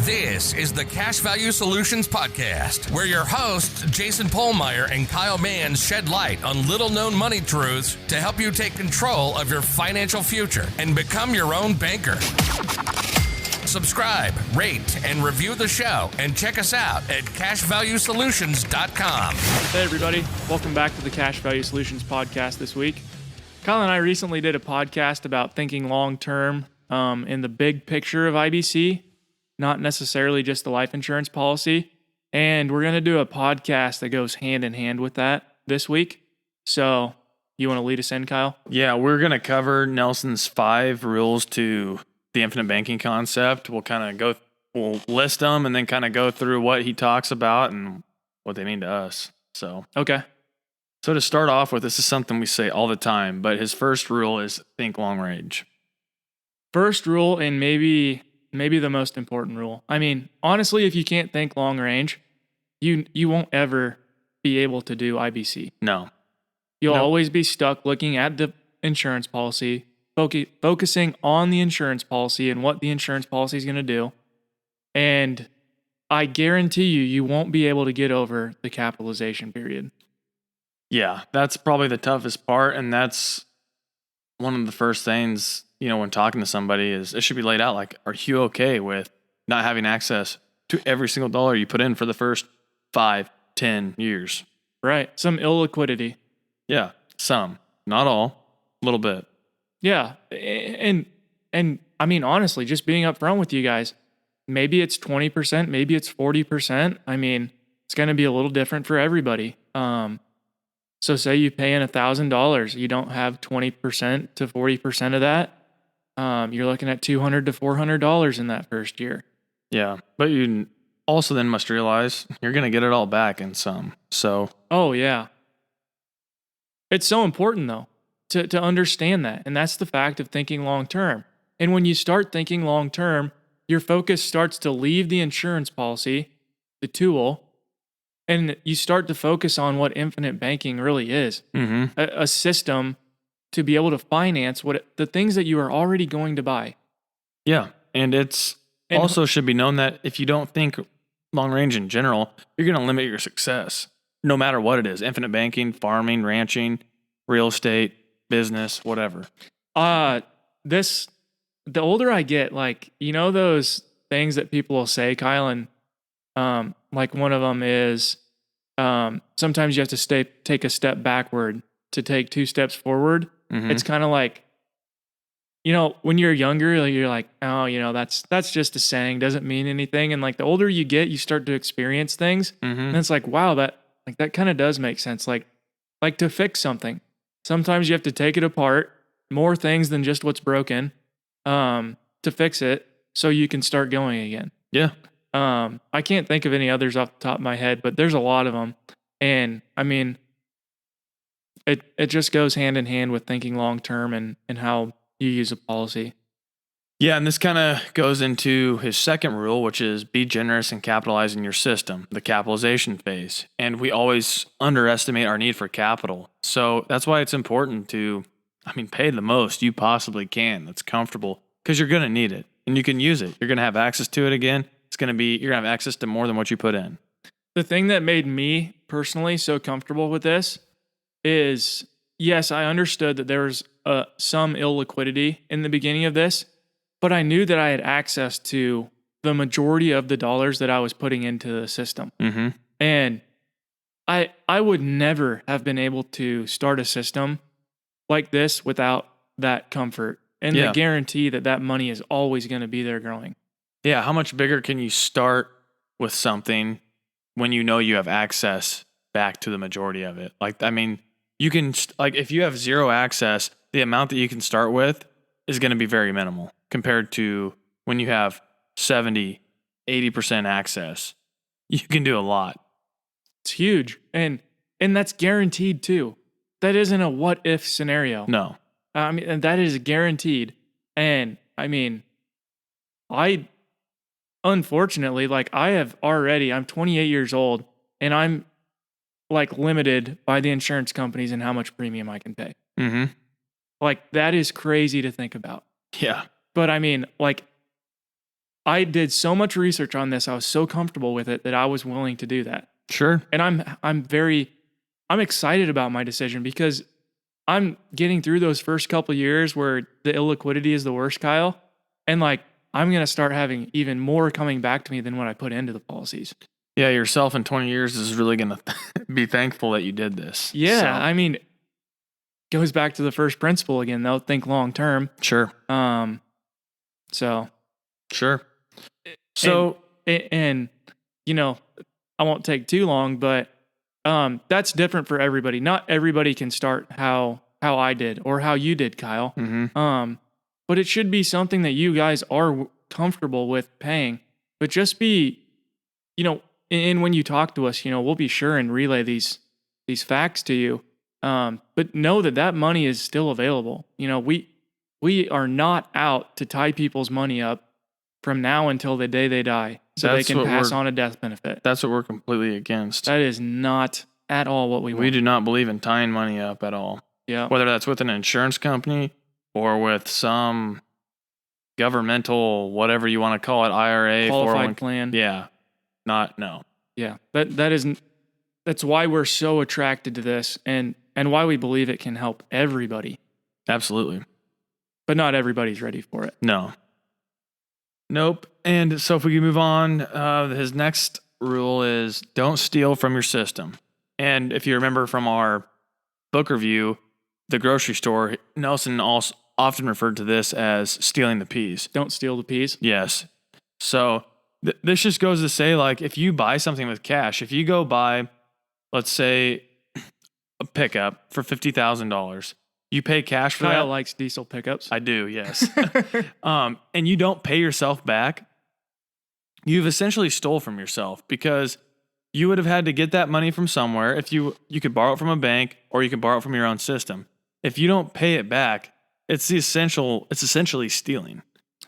This is the Cash Value Solutions Podcast, where your hosts, Jason Pohlmeyer and Kyle Mann, shed light on little-known money truths to help you take control of your financial future and become your own banker. Subscribe, rate, and review the show, and check us out at cashvaluesolutions.com. Hey, everybody. Welcome back to the Cash Value Solutions Podcast this week. Kyle and I recently did a podcast about thinking long-term in the big picture of IBC, not necessarily just the life insurance policy. And we're going to do a podcast that goes hand in hand with that this week. So you want to lead us in, Kyle? Yeah, we're going to cover Nelson's 5 rules to the infinite banking concept. We'll list them and then kind of go through what he talks about and what they mean to us. So to start off with, this is something we say all the time, but his first rule is think long range. First rule, and maybe the most important rule. I mean, honestly, if you can't think long range, you won't ever be able to do IBC. No. You'll always be stuck looking at the insurance policy, focusing on the insurance policy and what the insurance policy is going to do. And I guarantee you won't be able to get over the capitalization period. Yeah, that's probably the toughest part. And that's one of the first things, when talking to somebody is it should be laid out like, are you okay with not having access to every single dollar you put in for the first 5-10 years? Right. Some illiquidity. Yeah. Some, not all, a little bit. Yeah. And I mean, honestly, just being upfront with you guys, maybe it's 20%, maybe it's 40%. I mean, it's going to be a little different for everybody. So say you pay in $1,000, you don't have 20% to 40% of that. You're looking at $200 to $400 in that first year. Yeah. But you also then must realize you're going to get it all back in some. So. Oh yeah. It's so important though to understand that. And that's the fact of thinking long term. And when you start thinking long term, your focus starts to leave the insurance policy, the tool, and you start to focus on what infinite banking really is. Mm-hmm. A system to be able to finance the things that you are already going to buy. Yeah. And also should be known that if you don't think long range in general, you're going to limit your success no matter what it is. Infinite banking, farming, ranching, real estate, business, whatever. The older I get, those things that people will say, Kyle, and like one of them is sometimes you have to take a step backward to take 2 steps forward. Mm-hmm. It's kind of like, when you're younger, you're like, oh, that's just a saying, doesn't mean anything. And like the older you get, you start to experience things. Mm-hmm. And it's like, wow, that kind of does make sense. Like to fix something, sometimes you have to take it apart, more things than just what's broken, to fix it so you can start going again. Yeah. I can't think of any others off the top of my head, but there's a lot of them. And I mean, it just goes hand in hand with thinking long term and how you use a policy. Yeah, and this kind of goes into his second rule, which is be generous in capitalizing your system, the capitalization phase. And we always underestimate our need for capital. So that's why it's important to, pay the most you possibly can that's comfortable, because you're going to need it and you can use it. You're going to have access to it again. You're going to have access to more than what you put in. The thing that made me personally so comfortable with this is, yes, I understood that there was some illiquidity in the beginning of this, but I knew that I had access to the majority of the dollars that I was putting into the system. Mm-hmm. And I would never have been able to start a system like this without that comfort and the guarantee that money is always going to be there growing. Yeah, how much bigger can you start with something when you know you have access back to the majority of it? You can, if you have zero access, the amount that you can start with is going to be very minimal compared to when you have 70, 80% access. You can do a lot. It's huge. And that's guaranteed too. That isn't a what if scenario. No. And that is guaranteed. And unfortunately, I'm 28 years old and I'm limited by the insurance companies and how much premium I can pay. Mm-hmm. That is crazy to think about. Yeah. But I did so much research on this. I was so comfortable with it that I was willing to do that. Sure. And I'm excited about my decision because I'm getting through those first couple years where the illiquidity is the worst, Kyle. And like, I'm going to start having even more coming back to me than what I put into the policies. Yeah, yourself in 20 years is really going to be thankful that you did this. Yeah, So, I mean, goes back to the first principle again. They'll think long term. sure. So Sure. So, and you know, I won't take too long, but that's different for everybody. Not everybody can start how I did or how you did, Kyle. But it should be something that you guys are comfortable with paying. But just be, and when you talk to us, we'll be sure and relay these facts to you. But know that money is still available. We are not out to tie people's money up from now until the day they die, so That's they can what pass on a death benefit. that's what we're completely against. That is not at all what we want. We do not believe in tying money up at all. Yeah. Whether that's with an insurance company or with some governmental, whatever you want to call it, IRA, Qualified 401 plan. Yeah. No. Yeah. That's why we're so attracted to this and why we believe it can help everybody. Absolutely. But not everybody's ready for it. No. Nope. And so if we can move on, his next rule is don't steal from your system. And if you remember from our book review, the grocery store, Nelson also often referred to this as stealing the peas. Don't steal the peas. Yes. So this just goes to say, like, if you buy something with cash, if you go buy, let's say, a pickup for $50,000, you pay cash for Kyle that. likes diesel pickups. I do, yes. And you don't pay yourself back, you've essentially stole from yourself because you would have had to get that money from somewhere. If you could borrow it from a bank or you could borrow it from your own system. If you don't pay it back, it's essentially stealing.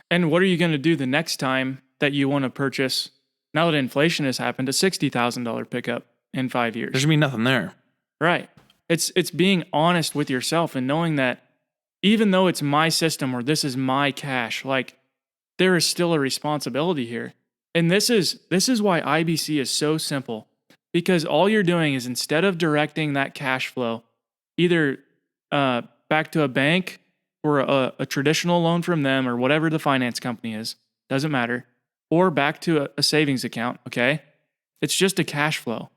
And what are you going to do the next time that you want to purchase, now that inflation has happened, a $60,000 pickup in 5 years? There's going to be nothing there. Right. It's being honest with yourself and knowing that even though it's my system or this is my cash, like there is still a responsibility here. And this is why IBC is so simple, because all you're doing is instead of directing that cash flow either back to a bank or a traditional loan from them or whatever the finance company is, doesn't matter, or back to a savings account, okay? It's just a cash flow.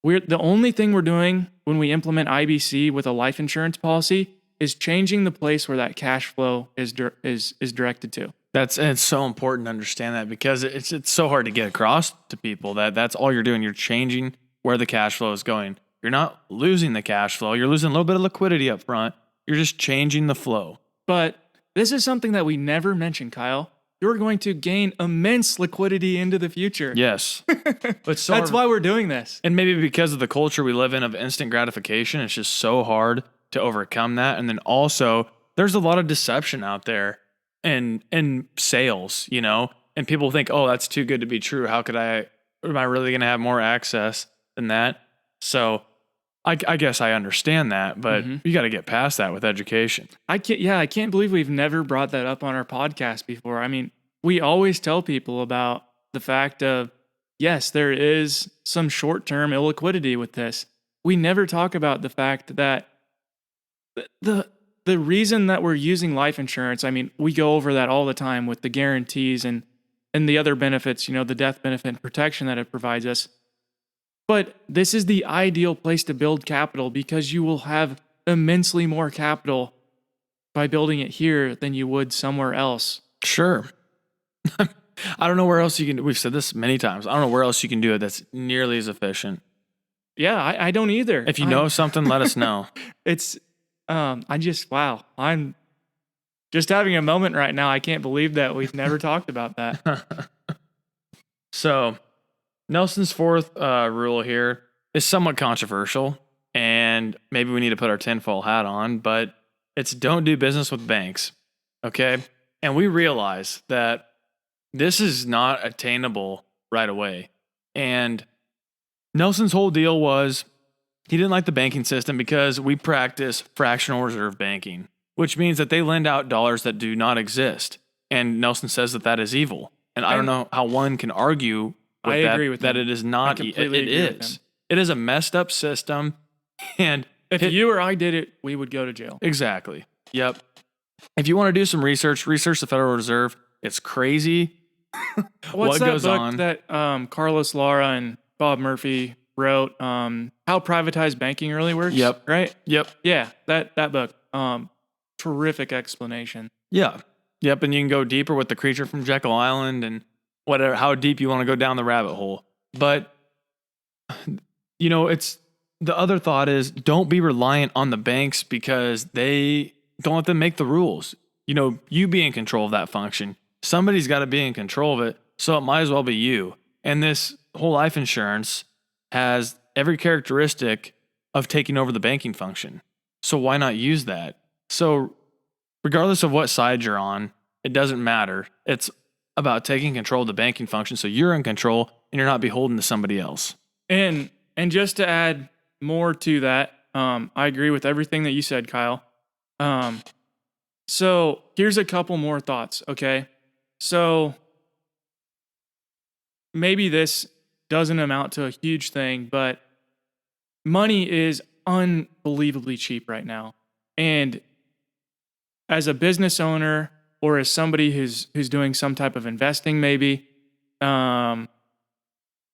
The only thing we're doing when we implement IBC with a life insurance policy is changing the place where that cash flow is directed to. It's so important to understand that because it's so hard to get across to people that's all you're doing. You're changing where the cash flow is going. You're not losing the cash flow. You're losing a little bit of liquidity up front. You're just changing the flow. But this is something that we never mentioned, Kyle. You're going to gain immense liquidity into the future. Yes. But so That's why we're doing this. And maybe because of the culture we live in of instant gratification, it's just so hard to overcome that. And then also, there's a lot of deception out there in sales, and people think, oh, that's too good to be true. Am I really going to have more access than that? So I guess I understand that, but you got to get past that with education. I can't believe we've never brought that up on our podcast before. I mean, we always tell people about the fact of, yes, there is some short-term illiquidity with this. We never talk about the fact that the reason that we're using life insurance, I mean, we go over that all the time with the guarantees and the other benefits, the death benefit and protection that it provides us. But this is the ideal place to build capital because you will have immensely more capital by building it here than you would somewhere else. Sure. I don't know where else you can. We've said this many times. I don't know where else you can do it that's nearly as efficient. Yeah, I don't either. If you know something, let us know. I'm just having a moment right now. I can't believe that we've never talked about that. So, Nelson's fourth rule here is somewhat controversial, and maybe we need to put our tinfoil hat on, but it's don't do business with banks, okay? And we realize that this is not attainable right away. And Nelson's whole deal was he didn't like the banking system because we practice fractional reserve banking, which means that they lend out dollars that do not exist. And Nelson says that is evil. And I don't know how one can argue with I that, agree with that him. it is not. I It completely agree with is. him. It is a messed up system. And If you or I did it, we would go to jail. exactly. Yep. If you want to do some research the Federal Reserve. It's crazy. What's what that goes book on. that Carlos Lara and Bob Murphy wrote? How privatized banking really works. Yep. Right. Yep. Yeah. That book. Terrific explanation. Yeah. Yep. And you can go deeper with the creature from Jekyll Island and whatever, how deep you want to go down the rabbit hole. But, it's the other thought is don't be reliant on the banks because they don't let them make the rules. You be in control of that function. Somebody's got to be in control of it. So it might as well be you. And this whole life insurance has every characteristic of taking over the banking function. So why not use that? So regardless of what side you're on, it doesn't matter. It's about taking control of the banking function so you're in control and you're not beholden to somebody else. And just to add more to that, I agree with everything that you said, Kyle. So here's a couple more thoughts, okay? So maybe this doesn't amount to a huge thing, but money is unbelievably cheap right now. And as a business owner or as somebody who's doing some type of investing, maybe,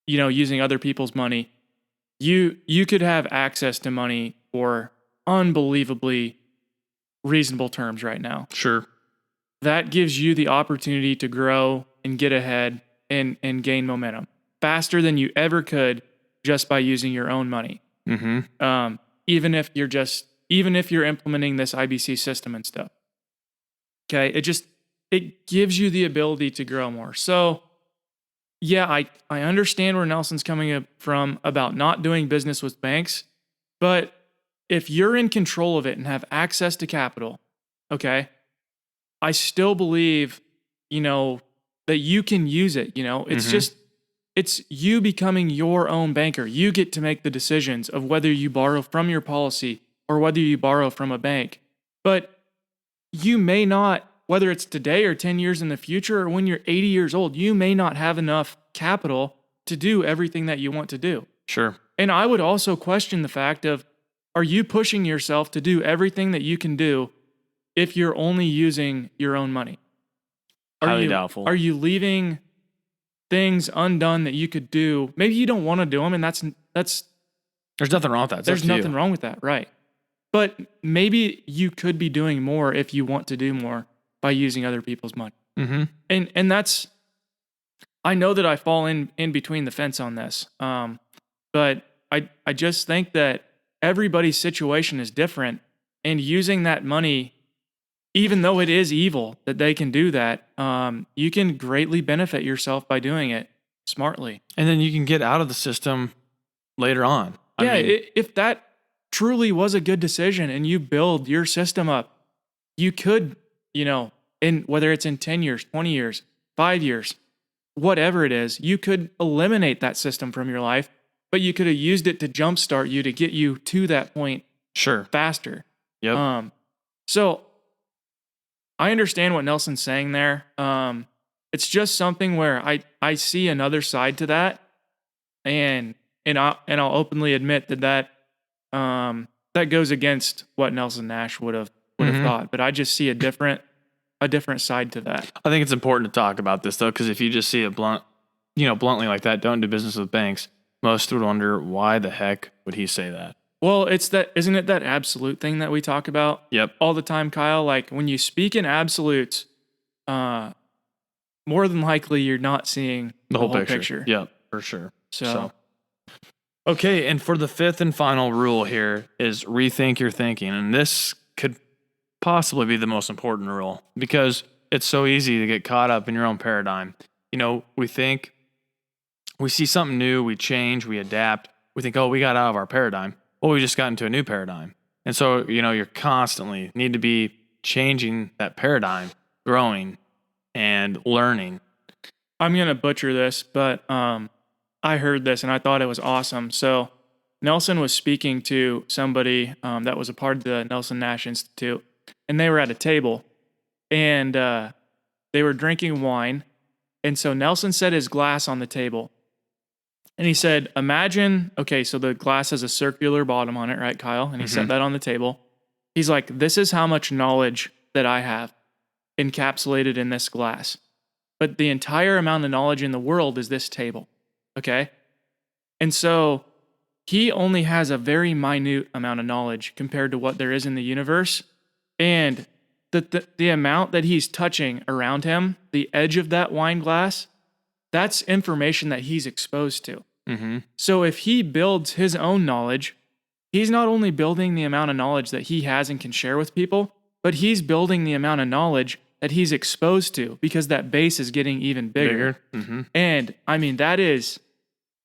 using other people's money, you could have access to money for unbelievably reasonable terms right now. Sure. That gives you the opportunity to grow and get ahead and gain momentum faster than you ever could just by using your own money. Mm-hmm. Even if you're implementing this IBC system and stuff. Okay, it gives you the ability to grow more. So yeah, I understand where Nelson's coming from about not doing business with banks, but if you're in control of it and have access to capital, okay, I still believe, that you can use it. It's it's you becoming your own banker. You get to make the decisions of whether you borrow from your policy or whether you borrow from a bank. But you may not, whether it's today or 10 years in the future or when you're 80 years old, you may not have enough capital to do everything that you want to do. Sure. And I would also question the fact of, are you pushing yourself to do everything that you can do if you're only using your own money? Highly doubtful. Are you leaving things undone that you could do? Maybe you don't want to do them, and that's there's nothing wrong with that. There's nothing wrong with that, right? But maybe you could be doing more if you want to do more by using other people's money. Mm-hmm. And that's, I know that I fall in between the fence on this, but I just think that everybody's situation is different, and using that money, even though it is evil that they can do that, you can greatly benefit yourself by doing it smartly. And then you can get out of the system later on. If that truly was a good decision and you build your system up, you could, in whether it's in 10 years, 20 years, 5 years, whatever it is, you could eliminate that system from your life, but you could have used it to jumpstart you to get you to that point faster. Yep. So I understand what Nelson's saying there. It's just something where I see another side to that, and I'll openly admit that goes against what Nelson Nash would have thought. But I just see a different side to that. I think it's important to talk about this though, because if you just see it bluntly like that, don't do business with banks. Most would wonder why the heck would he say that. Well, isn't it that absolute thing that we talk about all the time, Kyle? Like when you speak in absolutes, more than likely you're not seeing the whole picture. Yep, for sure. So. Okay, and for the fifth and final rule here is rethink your thinking. And this could possibly be the most important rule because it's so easy to get caught up in your own paradigm. We think, we see something new, we change, we adapt. We think, we got out of our paradigm. Well, we just got into a new paradigm. And so, you're constantly need to be changing that paradigm, growing and learning. I'm going to butcher this, but I heard this and I thought it was awesome. So Nelson was speaking to somebody that was a part of the Nelson Nash Institute, and they were at a table, and they were drinking wine, And so Nelson set his glass on the table. And he said, imagine, okay, so the glass has a circular bottom on it, right, Kyle? And he set that on the table. He's like, this is how much knowledge that I have encapsulated in this glass. But the entire amount of knowledge in the world is this table, okay? And so he only has a very minute amount of knowledge compared to what there is in the universe. And the amount that he's touching around him, the edge of that wine glass, that's information that he's exposed to. So if he builds his own knowledge, he's not only building the amount of knowledge that he has and can share with people, but he's building the amount of knowledge that he's exposed to, because that base is getting even bigger. And I mean, that is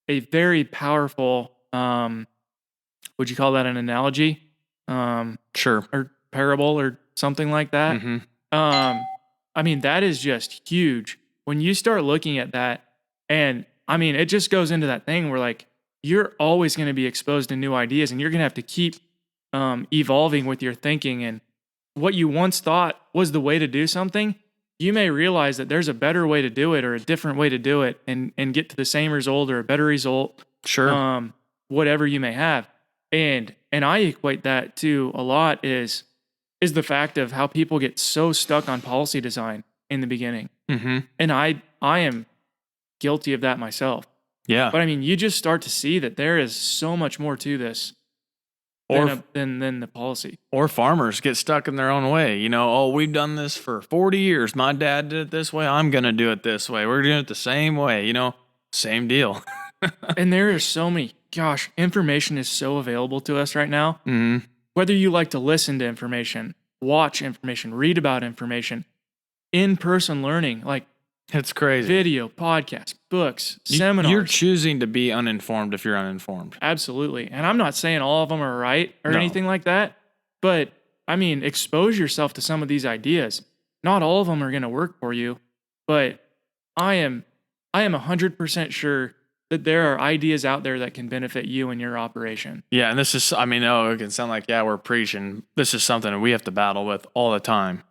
a very powerful, would you call that an analogy? Sure. Or parable or something like that. I mean, that is just huge. When you start looking at that, and I mean, it just goes into that thing where like, you're always going to be exposed to new ideas, and you're going to have to keep evolving with your thinking. And what you once thought was the way to do something, you may realize that there's a better way to do it or a different way to do it and get to the same result or a better result. Sure. Whatever you may have. And I equate that to a lot is the fact of how people get so stuck on policy design in the beginning. And I am guilty of that myself. Yeah. But I mean, you just start to see that there is so much more to this than the policy. Or farmers get stuck in their own way. You know, oh, we've done this for 40 years. My dad did it this way. I'm going to do it this way. We're doing it the same way. You know, same deal. And there are so many, gosh, information is so available to us right now. Whether you like to listen to information, watch information, read about information, in-person learning, like it's crazy. Video, podcasts, books, seminars. You're choosing to be uninformed if you're uninformed. Absolutely. And I'm not saying all of them are right or anything like that, but I mean, expose yourself to some of these ideas. Not all of them are going to work for you, but I am 100% sure that there are ideas out there that can benefit you and your operation. Yeah, and this is, I mean, it can sound like, yeah, we're preaching. This is something that we have to battle with all the time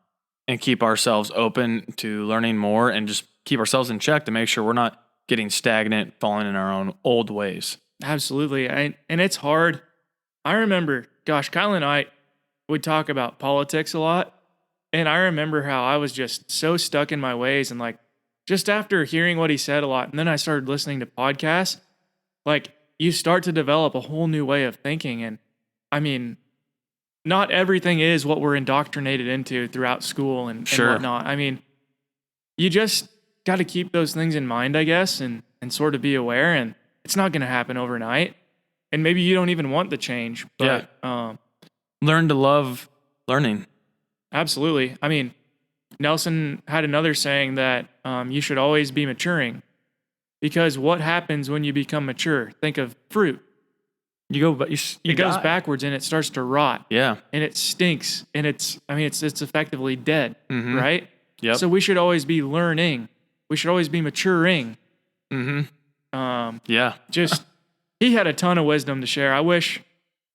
and keep ourselves open to learning more and just keep ourselves in check to make sure we're not getting stagnant, falling in our own old ways. Absolutely. And it's hard. I remember, gosh, Kyle and I would talk about politics a lot. And I remember how I was just so stuck in my ways. And like, just after hearing what he said a lot, and then I started listening to podcasts, like you start to develop a whole new way of thinking. And I mean, not everything is what we're indoctrinated into throughout school and whatnot. I mean, you just got to keep those things in mind, I guess, and sort of be aware. And it's not going to happen overnight. And maybe you don't even want the change. But, learn to love learning. Absolutely. I mean, Nelson had another saying that you should always be maturing, because what happens when you become mature? Think of fruit. It goes backwards and it starts to rot. Yeah. And it stinks. And it's effectively dead, right? Yep. So we should always be learning. We should always be maturing. Just, he had a ton of wisdom to share. I wish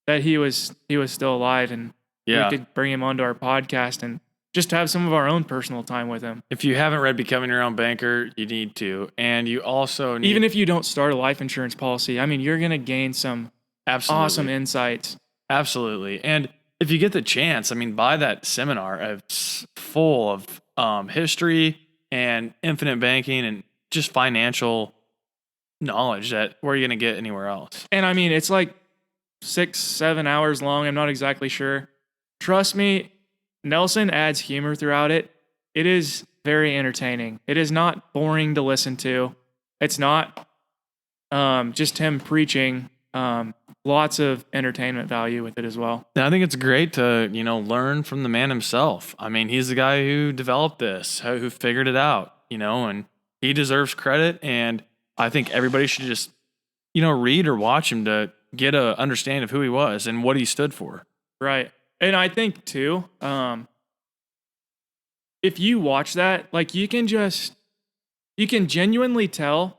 that he was still alive and we could bring him onto our podcast and just have some of our own personal time with him. If you haven't read Becoming Your Own Banker, you need to. And you also need... Even if you don't start a life insurance policy, I mean, you're going to gain some awesome insights. Absolutely. And if you get the chance, I mean, buy that seminar. It's full of history and infinite banking and just financial knowledge that where you're going to get anywhere else. And I mean, it's like 6-7 hours long. I'm not exactly sure. Trust me, Nelson adds humor throughout it. It is very entertaining. It is not boring to listen to. It's not just him preaching. Lots of entertainment value with it as well. And I think it's great to, learn from the man himself. I mean, he's the guy who developed this, who figured it out, and he deserves credit. And I think everybody should just, read or watch him to get a understanding of who he was and what he stood for. Right. And I think too, if you watch that, like you can genuinely tell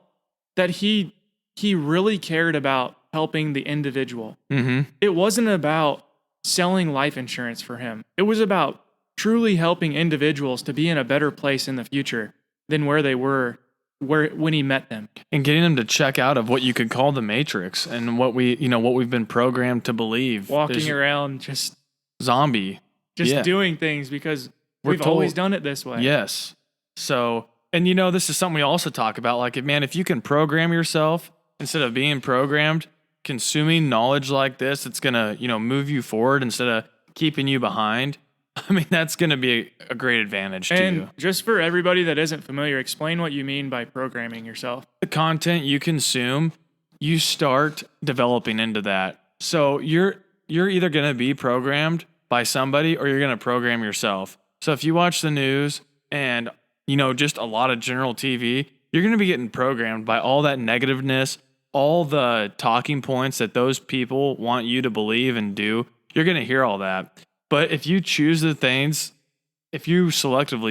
that he really cared about helping the individual. It wasn't about selling life insurance for him. It was about truly helping individuals to be in a better place in the future than where they were when he met them. And getting them to check out of what you could call the matrix and what we've been programmed to believe. Walking around just zombie. Doing things because We're we've told, always done it this way. Yes. So, and this is something we also talk about. Like, if you can program yourself instead of being programmed, consuming knowledge like this, it's going to, move you forward instead of keeping you behind. I mean, that's going to be a great advantage to you. And just for everybody that isn't familiar, explain what you mean by programming yourself. The content you consume, you start developing into that. So you're either going to be programmed by somebody or you're going to program yourself. So if you watch the news and, just a lot of general TV, you're going to be getting programmed by all that negativeness, all the talking points that those people want you to believe and do. You're going to hear all that. But if you selectively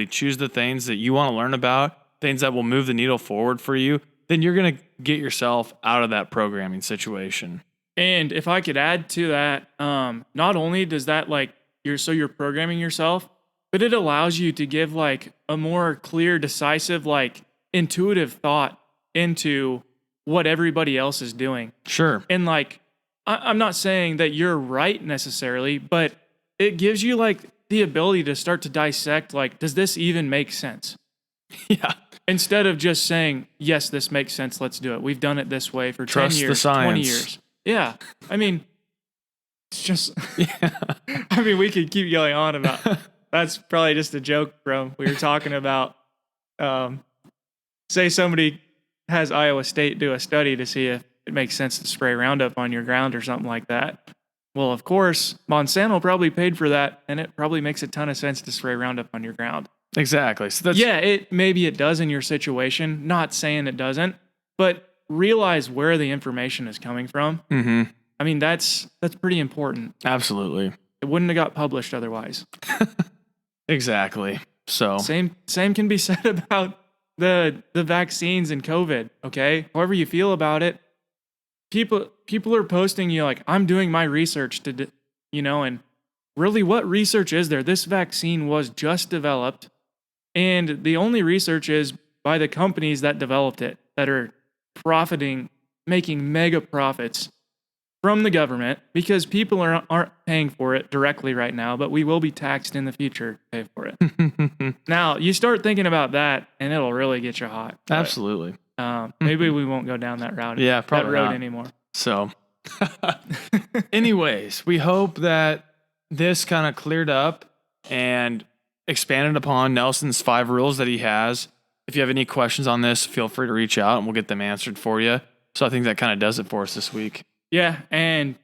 choose the things that you want to learn about, things that will move the needle forward for you, then you're going to get yourself out of that programming situation. And if I could add to that, not only does that you're programming yourself, but it allows you to give a more clear, decisive, intuitive thought into what everybody else is doing. Sure. And I'm not saying that you're right necessarily, but it gives you the ability to start to dissect, does this even make sense? Yeah. Instead of just saying, yes, this makes sense, let's do it. We've done it this way for Trust 10 years, the science. 20 years. Yeah. I mean, it's just, I mean, we could keep going on about, that's probably just a joke from, we were talking about, say somebody has Iowa State do a study to see if it makes sense to spray Roundup on your ground or something like that. Well, of course, Monsanto probably paid for that, and it probably makes a ton of sense to spray Roundup on your ground. Exactly. So maybe it does in your situation. Not saying it doesn't, but realize where the information is coming from. Mm-hmm. I mean, that's pretty important. Absolutely. It wouldn't have got published otherwise. Exactly. So same can be said about the vaccines and COVID. Okay, however you feel about it. People are posting you I'm doing my research to, and really what research is there? This vaccine was just developed and the only research is by the companies that developed it that are profiting, making mega profits from the government because people aren't paying for it directly right now, but we will be taxed in the future to pay for it. Now, you start thinking about that and it'll really get you hot. But, absolutely. Maybe we won't go down that route. Yeah, probably that road not anymore. So, anyways, we hope that this kind of cleared up and expanded upon Nelson's 5 rules that he has. If you have any questions on this, feel free to reach out and we'll get them answered for you. So I think that kind of does it for us this week. Yeah, and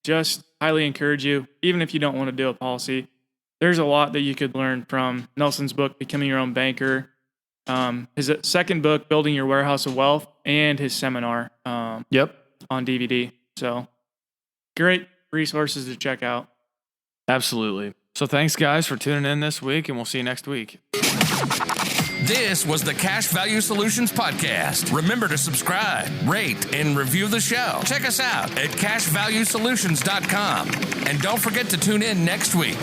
just highly encourage you, even if you don't want to do a policy, there's a lot that you could learn from Nelson's book, Becoming Your Own Banker, his second book, Building Your Warehouse of Wealth, and his seminar on DVD. So great resources to check out. Absolutely. So thanks, guys, for tuning in this week, and we'll see you next week. This was the Cash Value Solutions Podcast. Remember to subscribe, rate, and review the show. Check us out at cashvaluesolutions.com. And don't forget to tune in next week.